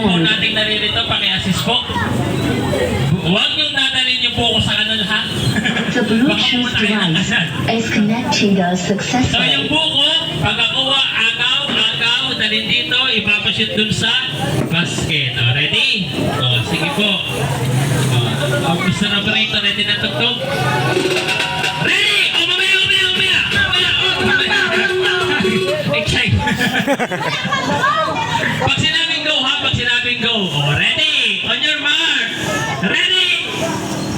po nating naririto, paki-assist po. Huwag niyong dadalhin yung buko sa kanan, ha? The Bluetooth device is connected So successfully. yung buko, pagkakuha, agaw, dalhin dito, ipapashoot dun sa basket. O, ready? O, sige po. O, Mr. Operator, ready na tugtog? Ready! O, mamaya! Excited. Pag sinabing go, ha? Pag sinabing go. O, ready? On your mark. Ready?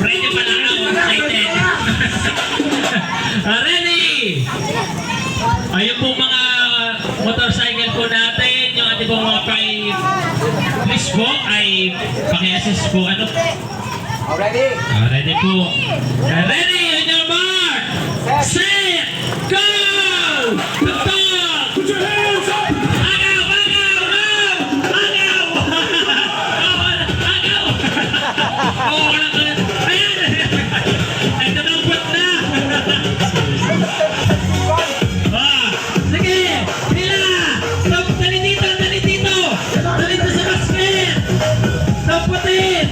Ready pa lang ako. Excited. Ready? Ayun po mga motorcycle po natin. Yung ating pong mga please po ay paki-assist po. Ano? Ready? Ready po. Ready? On your mark. Set. Go! Tugtog! Put your hands up! Agaw! Oh, wala ka. Ayan! Nagtatampot na! Sige! Pila! Dali dito! Dali sa basket! Tamputin!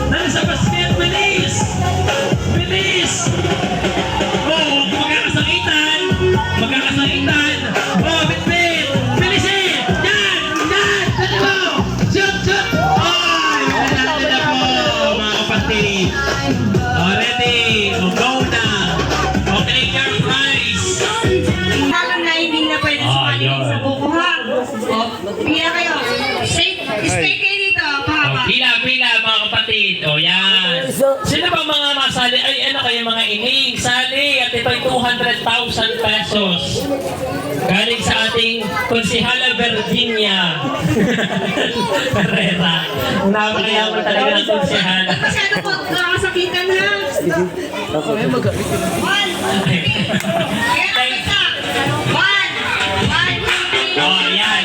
Dali sa basket! Bilis! Oh, magkakasakitan! Oh, bitbit! Bilisin! Yan! Dali mo! Shoot! Ay! Nanalo na po, mga kapatid! Oh, ready! Oh, go na! Okay, your prize! Alam na hindi na pwede sumali sa bukuhan. O, pila kayo. Stay kayo dito, pahaba. Pila, mga kapatid. O, yan. Sino ba mga masali? Ay, ano kayo mga ining? Sali. At ito'y 200,000 pesos. Galing sa ating Konsihala Virginia. Herrera. Napakayaman talaga ng konsihala. Masyado po, nakasakitan na. Okay, magalit. One, kaya kita. One, two, three. O, yan.